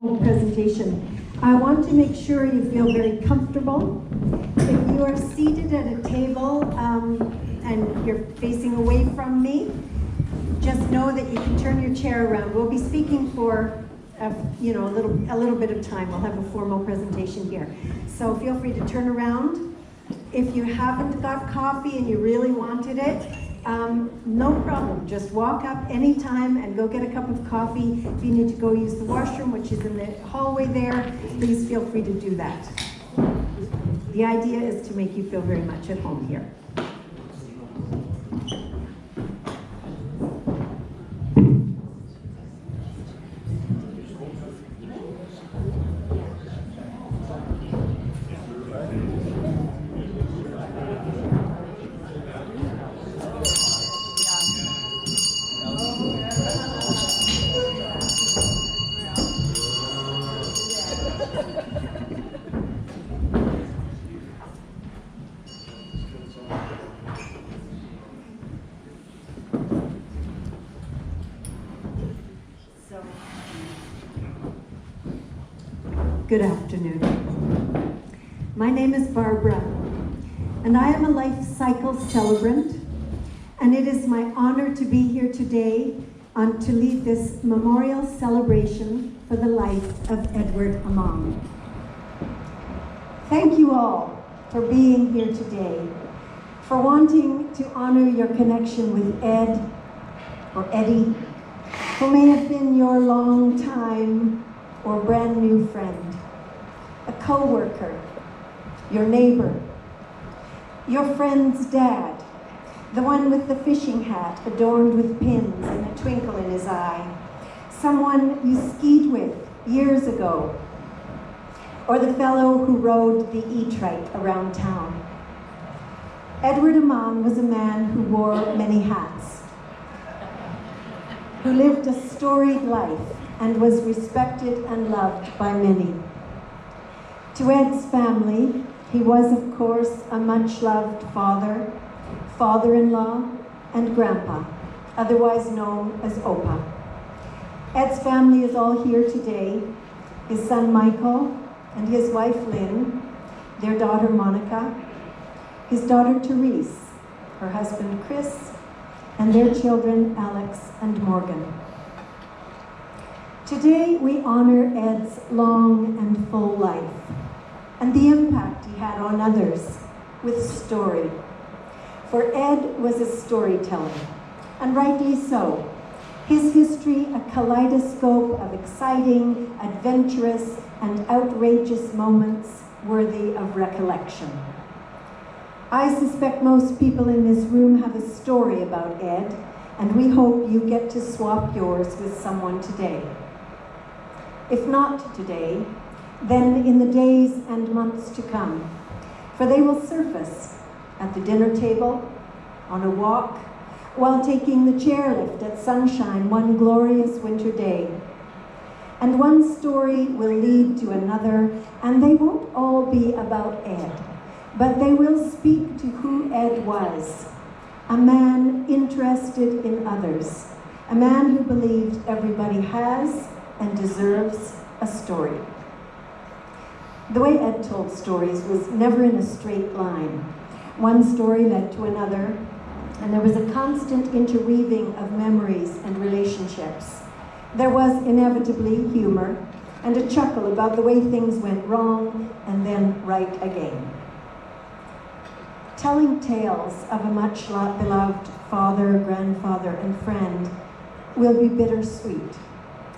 Presentation. I want to make sure you feel very comfortable. If you are seated at a table and you're facing away from me, just know that you can turn your chair around. We'll be speaking for a little bit of time. We'll have a formal presentation here. So feel free to turn around. If you haven't got coffee and you really wanted it, no problem. Just walk up anytime and go get a cup of coffee. If you need to go use the washroom, which is in the hallway there, please feel free to do that. The idea is to make you feel very much at home here. Good afternoon. My name is Barbara, and I am a life cycle celebrant, and it is my honor to be here today to lead this memorial celebration for the life of Edward Amon. Thank you all for being here today, for wanting to honor your connection with Ed, or Eddie, who may have been your long time or brand new friend, a co-worker, your neighbor, your friend's dad, the one with the fishing hat adorned with pins and a twinkle in his eye, someone you skied with years ago, or the fellow who rode the e-trike around town. Edward Amon was a man who wore many hats, who lived a storied life and was respected and loved by many. To Ed's family, he was, of course, a much-loved father, father-in-law, and grandpa, otherwise known as Opa. Ed's family is all here today, his son Michael and his wife Lynn, their daughter Monica, his daughter Therese, her husband Chris, and their children Alex and Morgan. Today we honor Ed's long and full life and the impact he had on others with story. For Ed was a storyteller, and rightly so. His history a kaleidoscope of exciting, adventurous, and outrageous moments worthy of recollection. I suspect most people in this room have a story about Ed, and we hope you get to swap yours with someone today. If not today, then in the days and months to come, for they will surface at the dinner table, on a walk, while taking the chairlift at sunshine one glorious winter day. And one story will lead to another, and they won't all be about Ed, but they will speak to who Ed was, a man interested in others, a man who believed everybody has and deserves a story. The way Ed told stories was never in a straight line. One story led to another, and there was a constant interweaving of memories and relationships. There was inevitably humor and a chuckle about the way things went wrong and then right again. Telling tales of a much beloved father, grandfather, and friend will be bittersweet,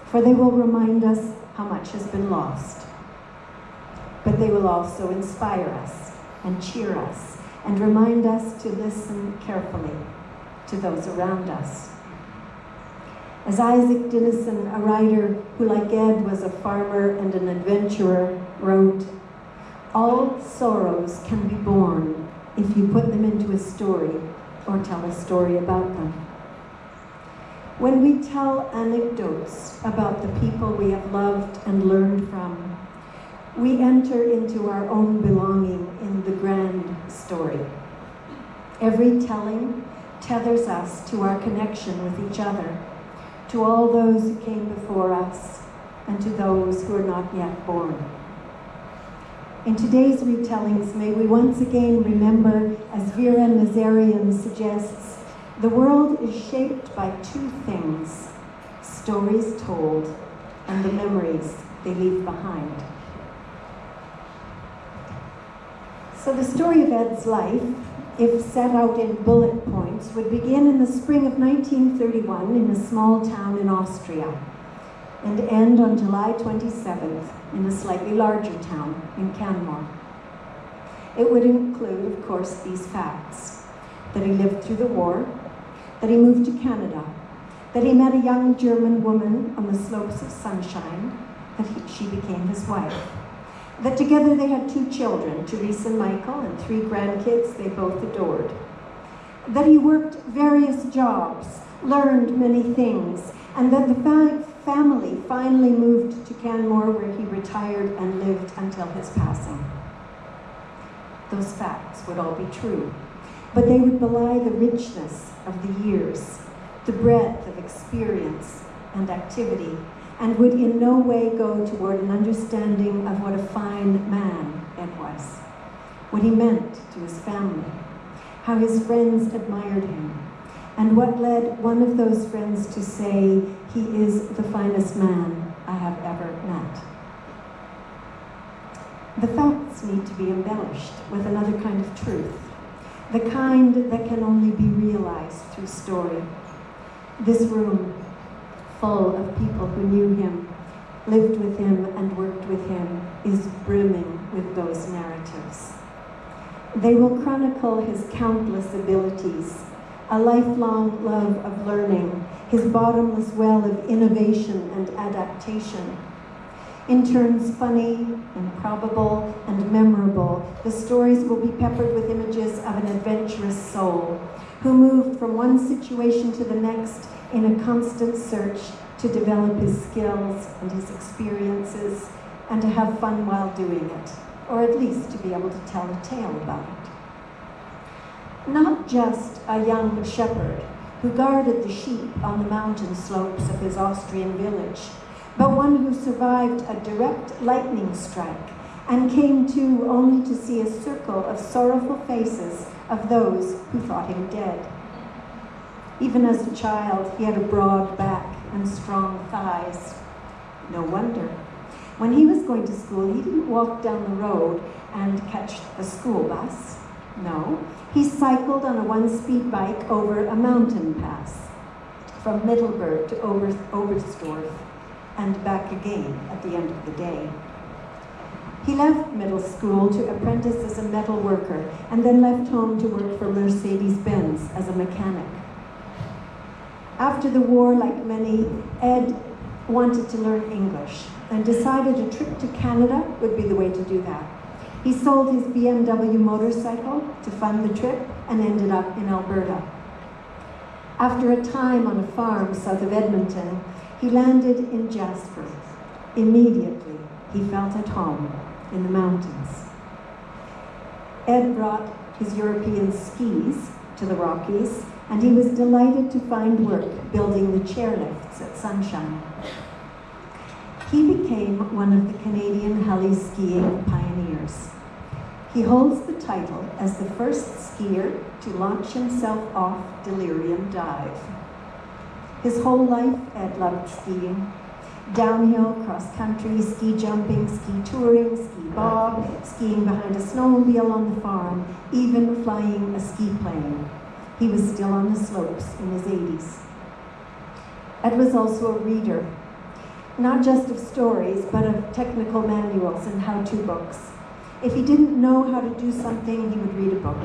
for they will remind us how much has been lost. But they will also inspire us and cheer us and remind us to listen carefully to those around us. As Isaac Dinesen, a writer who, like Ed, was a farmer and an adventurer, wrote, "All sorrows can be borne if you put them into a story or tell a story about them." When we tell anecdotes about the people we have loved and learned from, we enter into our own belonging in the grand story. Every telling tethers us to our connection with each other, to all those who came before us, and to those who are not yet born. In today's retellings, may we once again remember, as Vera Nazarian suggests, the world is shaped by two things: stories told and the memories they leave behind. So the story of Ed's life, if set out in bullet points, would begin in the spring of 1931 in a small town in Austria and end on July 27th in a slightly larger town in Canmore. It would include, of course, these facts: that he lived through the war, that he moved to Canada, that he met a young German woman on the slopes of Sunshine, that she became his wife, that together they had 2 children, Therese and Michael, and 3 grandkids they both adored, that he worked various jobs, learned many things, and that the family finally moved to Canmore, where he retired and lived until his passing. Those facts would all be true, but they would belie the richness of the years, the breadth of experience and activity, and would in no way go toward an understanding of what a fine man Ed was, what he meant to his family, how his friends admired him, and what led one of those friends to say, "He is the finest man I have ever met." The facts need to be embellished with another kind of truth, the kind that can only be realized through story. This room, full of people who knew him, lived with him, and worked with him, is brimming with those narratives. They will chronicle his countless abilities, a lifelong love of learning, his bottomless well of innovation and adaptation. In turns funny, improbable, and memorable, the stories will be peppered with images of an adventurous soul who moved from one situation to the next in a constant search to develop his skills and his experiences and to have fun while doing it, or at least to be able to tell a tale about it. Not just a young shepherd who guarded the sheep on the mountain slopes of his Austrian village, but one who survived a direct lightning strike and came to only to see a circle of sorrowful faces of those who thought him dead. Even as a child, he had a broad back and strong thighs. No wonder. When he was going to school, he didn't walk down the road and catch the school bus. No, he cycled on a one-speed bike over a mountain pass from Middelburg to Oberstdorf and back again at the end of the day. He left middle school to apprentice as a metal worker and then left home to work for Mercedes-Benz as a mechanic. After the war, like many, Ed wanted to learn English and decided a trip to Canada would be the way to do that. He sold his BMW motorcycle to fund the trip and ended up in Alberta. After a time on a farm south of Edmonton, he landed in Jasper. Immediately, he felt at home in the mountains. Ed brought his European skis to the Rockies, and he was delighted to find work building the chairlifts at Sunshine. He became one of the Canadian heli skiing pioneers. He holds the title as the first skier to launch himself off Delirium Dive. His whole life, Ed loved skiing. Downhill, cross-country, ski jumping, ski touring, ski bob, skiing behind a snowmobile on the farm, even flying a ski plane. He was still on the slopes in his 80s. Ed was also a reader, not just of stories, but of technical manuals and how-to books. If he didn't know how to do something, he would read a book.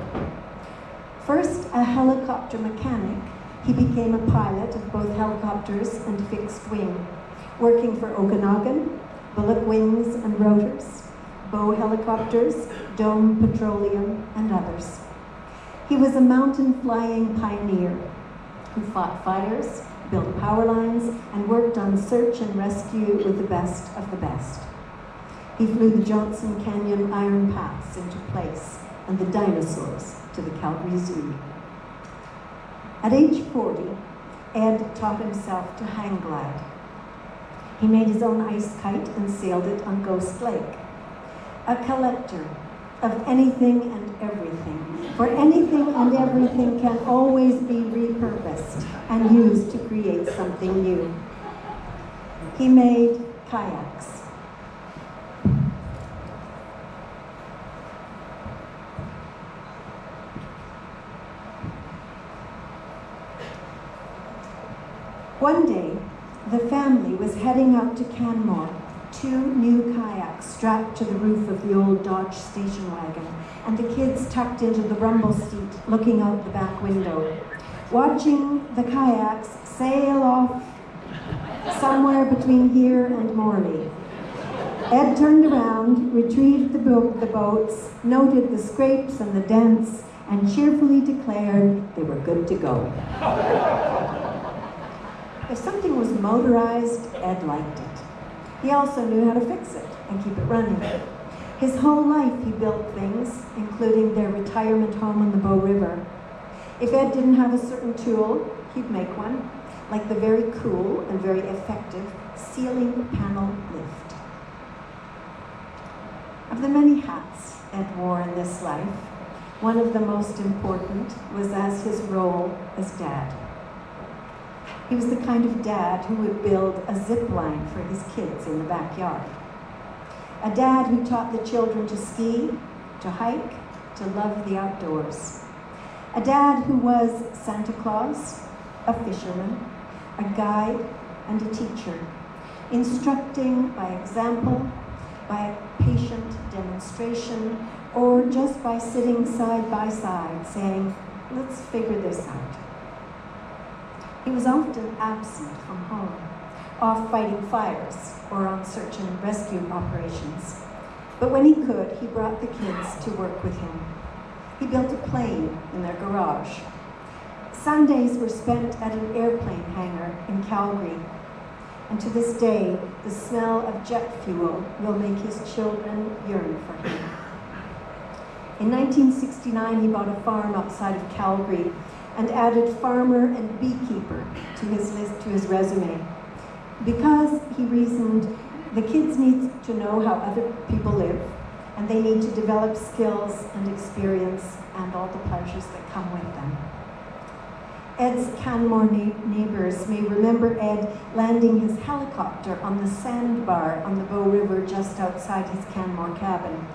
First a helicopter mechanic, he became a pilot of both helicopters and fixed wing, working for Okanagan, Bullock Wings and Rotors, Bow Helicopters, Dome Petroleum, and others. He was a mountain flying pioneer who fought fires, built power lines, and worked on search and rescue with the best of the best. He flew the Johnson Canyon Iron Paths into place and the dinosaurs to the Calgary Zoo. At age 40, Ed taught himself to hang glide. He made his own ice kite and sailed it on Ghost Lake. A collector of anything and everything, for anything and everything can always be repurposed and used to create something new. He made kayaks. One day, the family was heading out to Canmore, 2 new kayaks strapped to the roof of the old Dodge station wagon, and the kids tucked into the rumble seat, looking out the back window, watching the kayaks sail off somewhere between here and Morley. Ed turned around, retrieved the boats, noted the scrapes and the dents, and cheerfully declared they were good to go. If something was motorized, Ed liked it. He also knew how to fix it and keep it running. His whole life he built things, including their retirement home on the Bow River. If Ed didn't have a certain tool, he'd make one, like the very cool and very effective ceiling panel lift. Of the many hats Ed wore in this life, one of the most important was as his role as dad. He was the kind of dad who would build a zip line for his kids in the backyard. A dad who taught the children to ski, to hike, to love the outdoors. A dad who was Santa Claus, a fisherman, a guide, and a teacher, instructing by example, by patient demonstration, or just by sitting side by side saying, let's figure this out. He was often absent from home, off fighting fires or on search and rescue operations. But when he could, he brought the kids to work with him. He built a plane in their garage. Sundays were spent at an airplane hangar in Calgary. And to this day, the smell of jet fuel will make his children yearn for him. In 1969, he bought a farm outside of Calgary and added farmer and beekeeper to his list, to his resume, because he reasoned the kids need to know how other people live, and they need to develop skills and experience and all the pleasures that come with them. Ed's Canmore neighbors may remember Ed landing his helicopter on the sandbar on the Bow River just outside his Canmore cabin.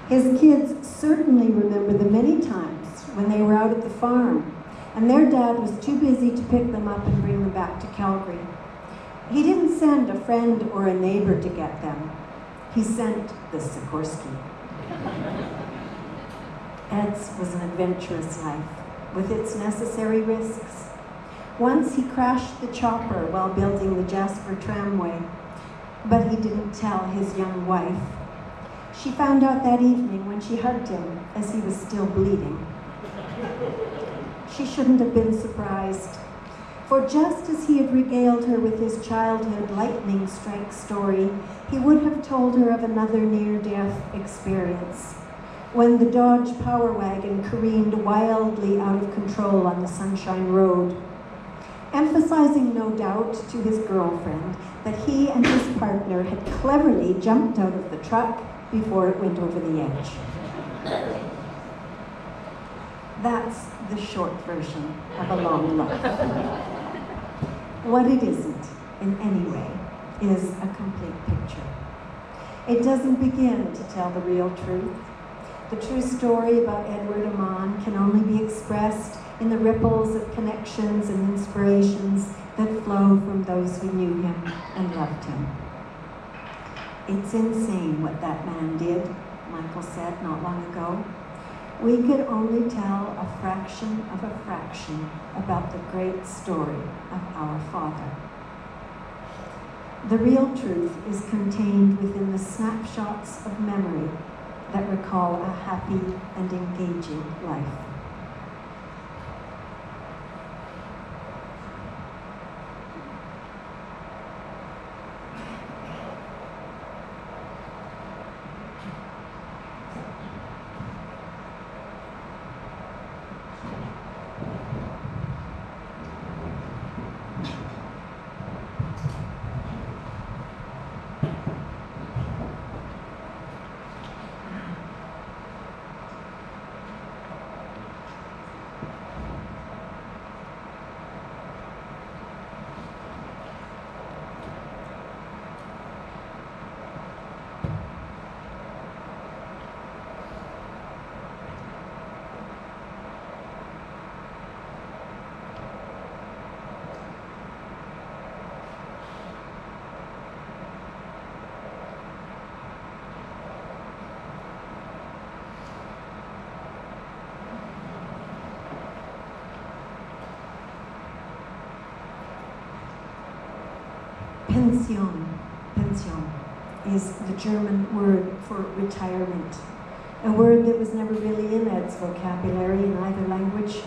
His kids certainly remember the many times when they were out at the farm, and their dad was too busy to pick them up and bring them back to Calgary. He didn't send a friend or a neighbor to get them. He sent the Sikorsky. Ed's was an adventurous life, with its necessary risks. Once he crashed the chopper while building the Jasper tramway, but he didn't tell his young wife. She found out that evening when she hugged him as he was still bleeding. She shouldn't have been surprised, for just as he had regaled her with his childhood lightning strike story, he would have told her of another near-death experience, when the Dodge Power Wagon careened wildly out of control on the Sunshine Road, emphasizing no doubt to his girlfriend that he and his partner had cleverly jumped out of the truck before it went over the edge. That's the short version of a long life. What it isn't, in any way, is a complete picture. It doesn't begin to tell the real truth. The true story about Edward Amon can only be expressed in the ripples of connections and inspirations that flow from those who knew him and loved him. It's insane what that man did, Michael said not long ago. We could only tell a fraction about the great story of our Father. The real truth is contained within the snapshots of memory that recall a happy and engaging life. Pension is the German word for retirement, a word that was never really in Ed's vocabulary in either language.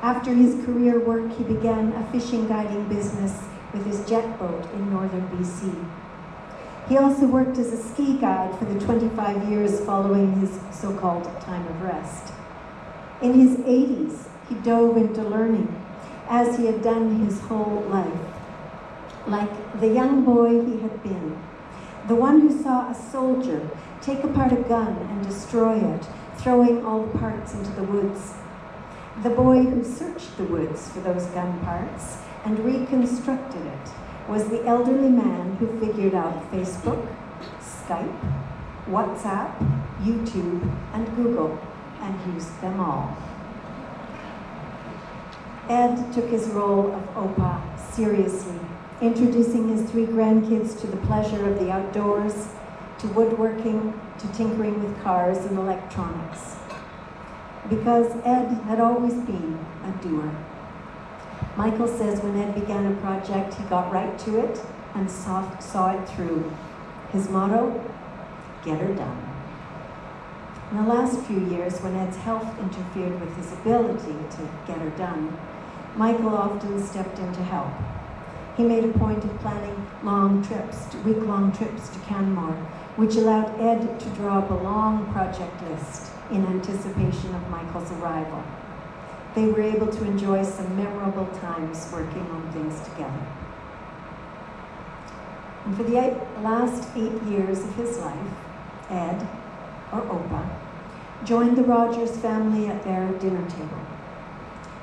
After his career work, he began a fishing guiding business with his jet boat in northern BC. He also worked as a ski guide for the 25 years following his so-called time of rest. In his 80s, he dove into learning, as he had done his whole life. Like the young boy he had been, the one who saw a soldier take apart a gun and destroy it, throwing all the parts into the woods. The boy who searched the woods for those gun parts and reconstructed it was the elderly man who figured out Facebook, Skype, WhatsApp, YouTube, and Google, and used them all. Ed took his role of Opa seriously, introducing his 3 grandkids to the pleasure of the outdoors, to woodworking, to tinkering with cars and electronics. Because Ed had always been a doer. Michael says when Ed began a project, he got right to it and saw it through. His motto, get her done. In the last few years, when Ed's health interfered with his ability to get her done, Michael often stepped in to help. He made a point of planning week-long trips to Canmore, which allowed Ed to draw up a long project list in anticipation of Michael's arrival. They were able to enjoy some memorable times working on things together. And for the last 8 years of his life, Ed, or Opa, joined the Rogers family at their dinner table.